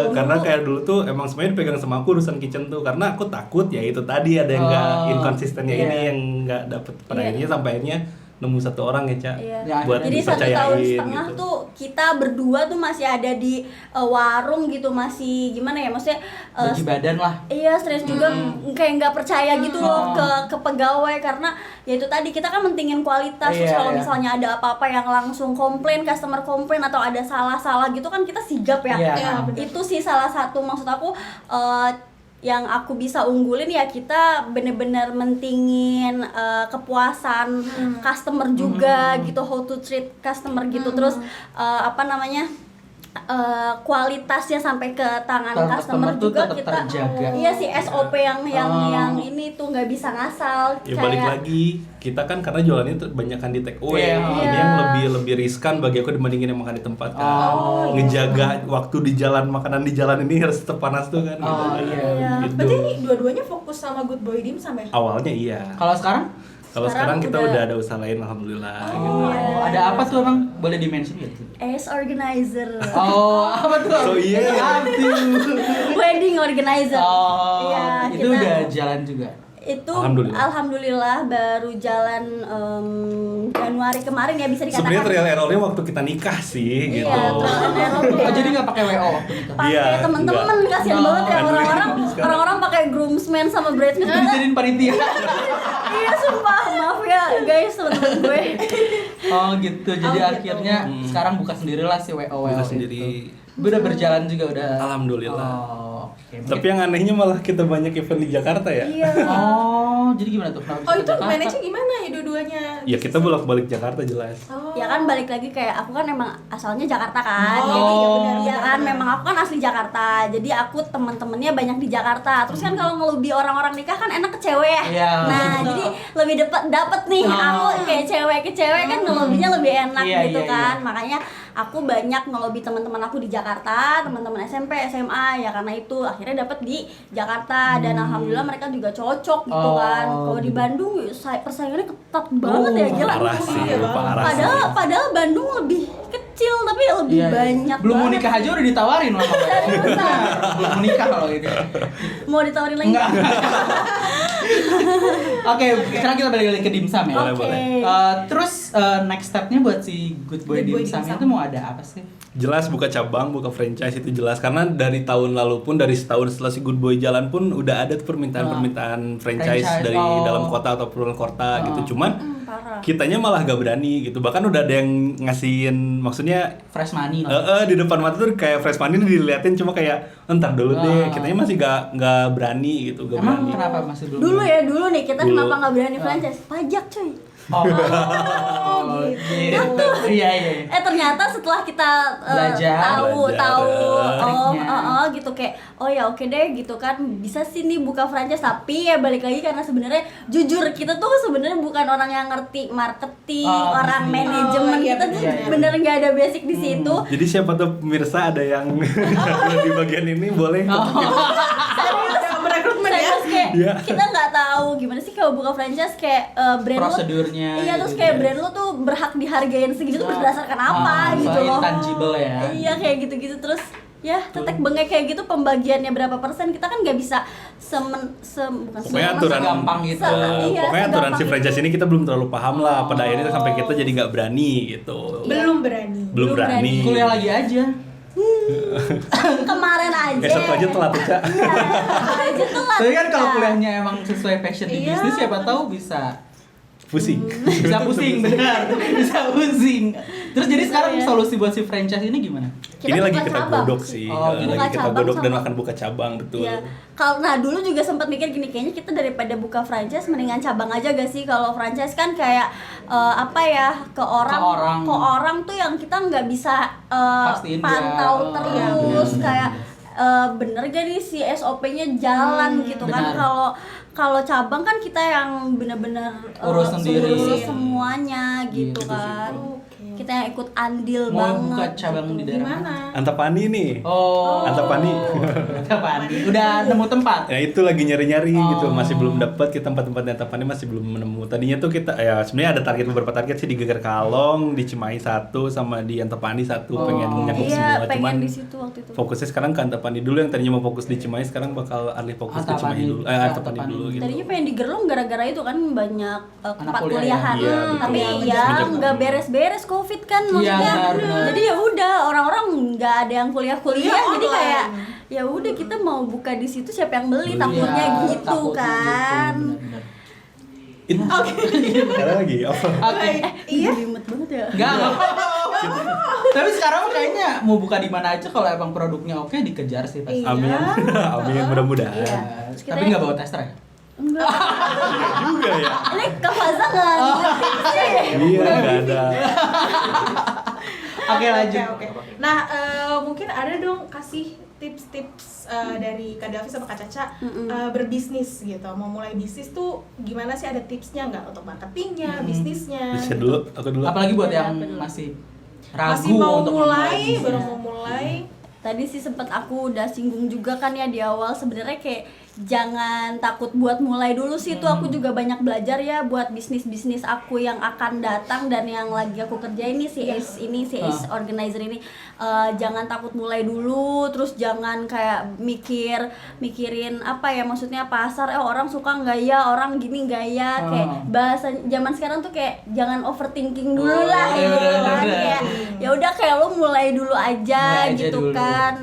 Karena kayak dulu tuh emang semuanya dipegang sama aku urusan kitchen tuh, karena aku takut ya itu tadi ada yang nggak inkonsistennya ini yang nggak dapet pada akhirnya sampai akhirnya nemu satu orang ya, Cak. Iya. Ya, Buat Jadi 1 tahun dipercayain setengah gitu. tuh kita berdua tuh masih ada di warung gitu, masih gimana ya, maksudnya Bagi badan lah. iya stres juga, kayak nggak percaya gitu loh ke pegawai, karena ya itu tadi kita kan mentingin kualitas. Terus Iya, kalau iya. misalnya ada apa-apa yang langsung komplain, customer komplain atau ada salah-salah gitu kan kita sigap ya. Iya. Ya, bener. Itu sih salah satu maksud aku yang aku bisa unggulin ya, kita bener-bener mentingin kepuasan customer juga gitu, how to treat customer gitu. Terus apa namanya, kualitasnya sampai ke tangan Tangan customer customer tuh juga tetap kita terjaga. iya sih, SOP yang ini tuh nggak bisa ngasal. Ya balik lagi, kita kan karena jualannya tuh banyakan di take away. Iya. Ini yang lebih riskan bagi aku dibandingin yang makan di tempat kan. Ngejaga waktu di jalan, makanan di jalan ini harus tetap panas tuh kan. Iya. Gitu. Berarti ini dua-duanya fokus sama Good Boy Dimsum ya? Awalnya iya. Kalau sekarang Kalau Sekarang sekarang kita udah- udah ada usaha lain alhamdulillah gitu. ada apa tuh emang? Boleh di-mention gitu? as organizer. Oh, apa tuh? So, iya. Aduh. Wedding organizer. Oh, Iya, itu kita- udah jalan juga. Itu Alhamdulillah. alhamdulillah baru jalan Januari kemarin ya, bisa dikatakan. Sebenarnya trial errornya waktu kita nikah sih gitu. Iya, trial and error tuh Oh, ya. jadi nggak pakai WO waktu itu? Pakai Iya, temen-temen, enggak. kasihan Oh. banget ya Kan orang-orang. sekarang. Orang-orang pakai groomsmen sama bridesmaid. Jadi jadiin panitia. Iya sumpah, maaf ya guys temen-temen gue. Oh gitu. Jadi Oh, gitu. akhirnya sekarang buka sendiri lah si WO Buka itu. sendiri. Udah berjalan juga udah. Alhamdulillah. Oh, oke. Tapi yang anehnya malah kita banyak event di Jakarta ya. Iya. Oh, jadi gimana tuh? Kenapa Oh bisa itu ke Jakarta? manage gimana ya dua-duanya? Ya kita bolak-balik Jakarta jelas. Oh. Ya kan balik lagi kayak aku kan emang asalnya Jakarta kan. Oh, Jadi iya benar, ya kan benar. memang aku kan asli Jakarta. Jadi aku temen-temennya banyak di Jakarta. Terus kan kalau ngelubi orang-orang nikah kan enak ke cewek ya. Iya. Nah, jadi lebih dapet nih aku kayak cewek ke cewek kan ngelubinya lebih enak Iya, gitu iya, kan. iya. Makanya aku banyak ngelobi teman-teman aku di Jakarta, teman-teman SMP, SMA ya, karena itu akhirnya dapet di Jakarta dan alhamdulillah mereka juga cocok gitu Oh, kan. Kalau di gitu. Bandung persaingannya ketat banget ya, gila. Parah sih, Iya, parah sih. Padahal Bandung lebih kecil tapi lebih Iya, iya. banyak Belum mau banget. nikah aja udah ditawarin sama Seriusan? Belum mau nikah kalau ini. Mau ditawarin lagi? Enggak. Oke, sekarang kita balik lagi ke dimsum ya. Boleh, Oke. boleh. Terus next stepnya buat si Good Boy Good Boy Dimsum Dimsum. itu mau ada apa sih? Jelas buka cabang, buka franchise itu jelas karena dari tahun lalu pun dari setahun setelah si Good Boy jalan pun udah ada tuh permintaan franchise Franchise, dari oh. dalam kota atau luar kota gitu. Cuman Parah. kitanya malah gak berani gitu. Bahkan udah ada yang ngasihin maksudnya Fresh money lah. di depan mata tuh kayak fresh money diliatin cuma kayak entar dulu deh. Kitanya masih gak berani gitu, gak Emang berani. kenapa masih belum? Dulu ya, dulu nih kita Dulu. kenapa nggak berani franchise? Pajak cuy. Oh, gitu. Iya, iya. Ternyata setelah kita Belajar. tahu Triknya. gitu kayak oh ya oke deh gitu kan, bisa sih nih buka franchise. Tapi ya balik lagi karena sebenarnya jujur kita tuh sebenarnya bukan orang yang ngerti marketing, Oh, orang bisnis. manajemen, Oh, iya, kita tuh iya, iya. bener nggak ada basic di situ. Jadi siapa tuh pemirsa ada yang di bagian ini boleh Merekrutmen ya? Serius kayak Iya. kita nggak tahu gimana sih kalau buka franchise, kayak brand lo. Prosedurnya Iya, terus gitu kayak ya. brand lo tuh berhak dihargain segitu tuh berdasarkan apa gitu soal loh. intangible ya. Iya kayak gitu-gitu. Terus ya tetek bengek kayak gitu, pembagiannya berapa persen kita kan nggak bisa Pokoknya aturan gampang gitu. Iya, pokoknya aturan si segampang franchise itu. ini kita belum terlalu paham lah. Pada akhirnya sampai kita jadi nggak berani gitu. Belum berani. Belum Belum berani. berani. Kuliah lagi aja. Kemarin aja. Satu aja telat tuh, Cak. Iya, aja telat. Tapi kan kalau kita. kuliahnya emang sesuai passion di Iya. bisnis, siapa tahu bisa pusing. Bisa pusing, benar. Bisa pusing. Terus jadi sekarang solusi buat si franchise ini gimana? Ini lagi buka kita cabang godok sih. sih. Oh, Lagi kita godok dan sama- akan buka cabang, betul. Iya. Kalau nah dulu juga sempat mikir gini, kayaknya kita daripada buka franchise mendingan cabang aja gak sih? Kalau franchise kan kayak apa ya, ke orang tuh yang kita nggak bisa Pastiin pantau dia. terus Iya, kayak bener gak nih si SOP-nya jalan gitu kan. benar. Kalau cabang kan kita yang bener-bener Urus sendiri. urus semuanya gitu Gitu kan. Oke. Kita yang ikut andil Mau banget. buka cabang di daerah mana? Gimana? Antapani nih. Oh. Antapani. Antapani. Udah nemu tempat. Ya itu lagi nyari-nyari Oh. gitu, masih belum dapat kita tempat-tempatnya Antapani masih belum menemu. Tadinya tuh kita ya sebenarnya ada beberapa target sih di Geger Kalong, di Cimahi 1 sama di Antapani 1 pengen nyakup Iya, semua. pengen Cuman di situ waktu itu. fokusnya sekarang ke Antapani dulu, yang tadinya mau fokus di Cimahi sekarang bakal alih fokus ke Cimahi dulu. Antapani Antapani. dulu gitu. Tadinya pengen di Gerlong gara-gara itu kan banyak tempat kuliah kuliahan, ya. Iya, betul. tapi Banyak ya banget. nggak beres-beres COVID kan maksudnya. benar. Jadi ya udah orang-orang nggak ada yang kuliah-kuliah, Kuliah jadi online. kayak ya udah kita mau buka di situ siapa yang beli, Beli. takutnya Iya, gitu takutnya kan. gitu, benar-benar. Sekarang lagi apa? Oke. Iya. Jelimet banget ya. Enggak apa-apa. Tapi sekarang kayaknya mau buka di mana aja kalau emang produknya oke dikejar sih pasti. Iya. Amin. Amin, mudah-mudahan. Iya. Tapi nggak bawa tester ya? Enggak. Juga ya. Ini ke Faza nggak ngerti sih. Iya, enggak ada. Oke, lanjut. Oke. Nah, mungkin ada dong kasih tips-tips dari Kak Delvi sama Kak Caca berbisnis gitu. Mau mulai bisnis tuh gimana sih, ada tipsnya nggak untuk marketingnya, bisnisnya? Bisa dulu, aku dulu. Apalagi buat Iya, yang bener. masih ragu Masih mau untuk mulai, bisnis. baru mau mulai. Tadi sih sempet aku udah singgung juga kan ya di awal, sebenarnya kayak jangan takut buat mulai dulu sih. Itu aku juga banyak belajar ya buat bisnis Iya. aku yang akan datang dan yang lagi aku kerjain nih si Ace Organizer ini. Jangan takut mulai dulu, terus jangan kayak mikirin apa ya, maksudnya pasar orang suka nggak ya, orang gini nggak ya, kayak bahasa zaman sekarang tuh kayak jangan overthinking dulu lah iya, gitu bener, kan. bener. Kayak ya udah kayak lo mulai dulu aja Mulai aja gitu dulu. kan.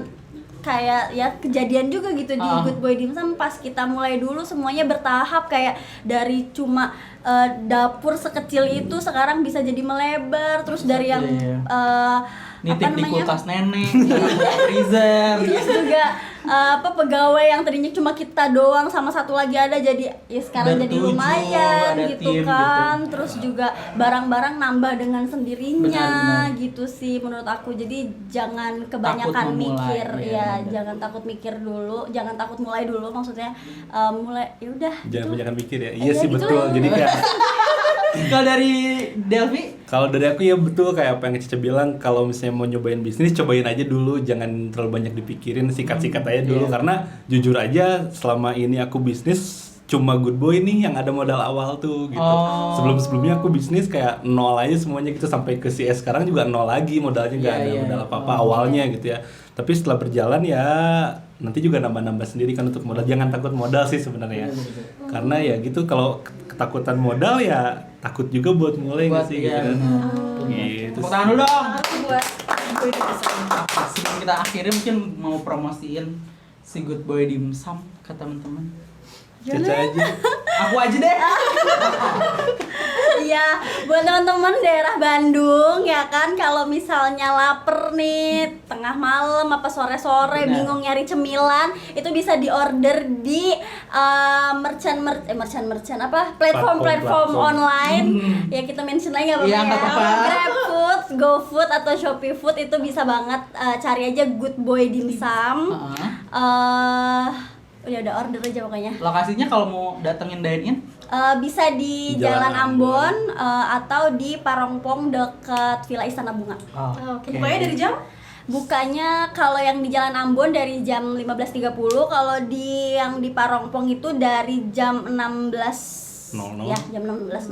Kayak ya kejadian juga gitu di Good Boy Dimsum, pas kita mulai dulu semuanya bertahap, kayak dari cuma dapur sekecil itu sekarang bisa jadi melebar, terus dari yang nitip di kulkas nenek, freezer. terus juga pegawai yang tadinya cuma kita doang sama satu lagi ada, jadi ya sekarang jadi Bertujuh, lumayan ada gitu tim kan gitu. Terus juga barang-barang nambah dengan sendirinya. Benar. Gitu sih menurut aku. Jadi jangan kebanyakan Takut memulai, mikir iya, benar. jangan takut mikir dulu, jangan takut mulai dulu, maksudnya mulai ya udah Jangan gitu. banyak mikir ya. Iya, Iya sih, gitu betul. lah. Jadi kayak Kalau dari Delvi, kalau dari aku ya betul kayak apa yang Cica bilang, kalau misalnya mau nyobain bisnis, cobain aja dulu, jangan terlalu banyak dipikirin, sikat-sikat aja dulu. Karena jujur aja selama ini aku bisnis cuma Good Boy nih yang ada modal awal tuh gitu. Oh. Sebelum-sebelumnya aku bisnis kayak nol aja semuanya gitu, sampai ke CS sekarang juga nol lagi, modalnya nggak ada modal apa-apa awalnya gitu ya. Tapi setelah berjalan ya nanti juga nambah-nambah sendiri kan untuk modal. Jangan takut modal sih sebenarnya. Karena ya gitu, kalau ketakutan modal ya takut juga buat mulai nggak sih gitu kan. Gitu. tepuk tangan dulu dong. Buat Boy Dimsum. Apa sebelum kita akhirnya mungkin mau promosiin si Good Boy Dimsum ke teman-teman. Caca aja. Aku aja deh. Iya, buat teman-teman daerah Bandung ya kan, kalau misalnya lapar nih tengah malam apa sore-sore Benar. bingung nyari cemilan, itu bisa diorder di merchant apa platform online. Ya kita mention lagi nggak Iya, apa-apa nggak ya. apa-apa. GrabFood, GoFood atau Shopee Food itu bisa banget, cari aja Good Boy Dimsum. Udah ada order aja pokoknya. Lokasinya kalau mau datengin dine in, Bisa di Di Jalan Jalan Ambon atau di Parongpong deket Villa Istana Bunga. Oke. Bukanya dari jam? Bukanya kalau yang di Jalan Ambon dari jam 15.30, kalau yang di Parongpong itu dari jam 16. 00. Ya, jam 16.00.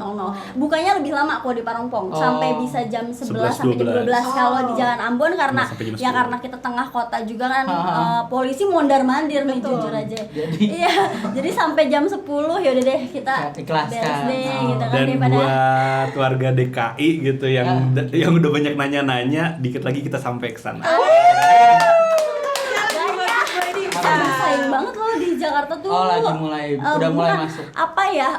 Bukanya lebih lama kalau di Parongpong, sampai bisa jam 11 sampai jam 12. Kalau di Jalan Ambon karena Sampai jam ya 10. karena kita tengah kota juga kan, polisi mondar-mandir nih jujur aja. Iya, jadi sampai jam 10 ya udah deh kita Ikhlaskan. beres deh gitu kan, Dan daripada buat warga DKI gitu yang udah banyak nanya-nanya, dikit lagi kita sampai ke sana. sayang banget banget loh di Jakarta tuh. Oh, lagi mulai, udah mulai bukan, masuk. Apa ya,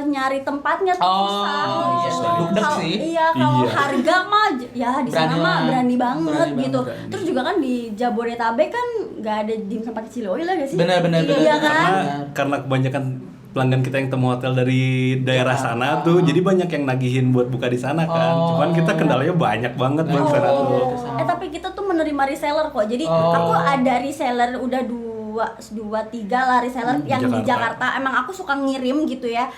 nyari tempatnya tuh susah. iya, deg-deg Kalau- sih. Iya, kalau Iya. harga mah ya di sana Berani mah lah. berani banget Berani gitu. banget. Terus juga kan di Jabodetabek kan nggak ada dimsum pakai Ciloy lah gak sih? Benar. Iya kan? Karena kebanyakan pelanggan kita yang temu hotel dari daerah sana tuh, jadi banyak yang nagihin buat buka di sana kan. Oh. Cuman kita kendalanya banyak banget buat sana tuh. Tapi kita tuh menerima reseller kok. Jadi Oh. aku ada reseller udah dua tiga lah reseller yang di Jakarta. Jakarta. Emang aku suka ngirim gitu ya.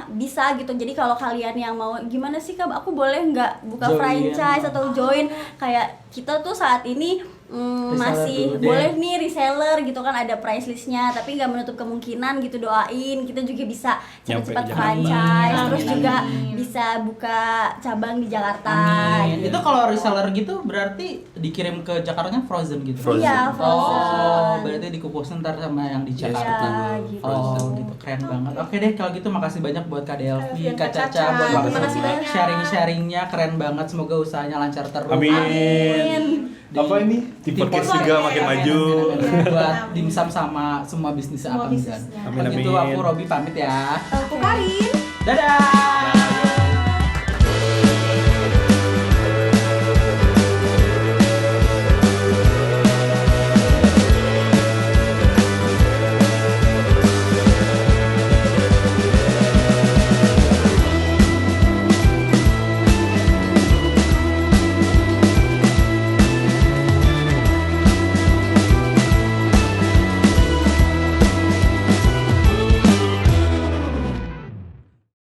Bisa gitu. Jadi kalau kalian yang mau gimana sih Kak, aku boleh nggak buka Join. franchise atau join, kayak kita tuh saat ini masih dulu deh. boleh nih reseller gitu kan, ada price listnya, tapi nggak menutup kemungkinan gitu. Doain kita juga bisa Nyampe cepat-cepat Jakarta. franchise, Amin. terus Amin. juga bisa buka cabang di Jakarta. Amin. gitu. Itu kalau reseller gitu berarti dikirim ke Jakartanya frozen gitu. Frozen. Iya, frozen. Oh, berarti dikukusin ntar sama yang di Jakarta. Iya, gitu. Oh, gitu keren banget. Oke deh kalau gitu makasih banyak buat Kak Delvi, Kak Kak Caca. Caca buat Terima kasih banyak. sharing-sharingnya keren banget. Semoga usahanya lancar terus. Amin. Apa ini? Di podcast juga makin maju. Amin. Buat dimsum sama semua bisnis Semua Abang Gan. bisnisnya. Amin, Kalau gitu amin. aku Robi pamit ya. Aku Karin. Dadah.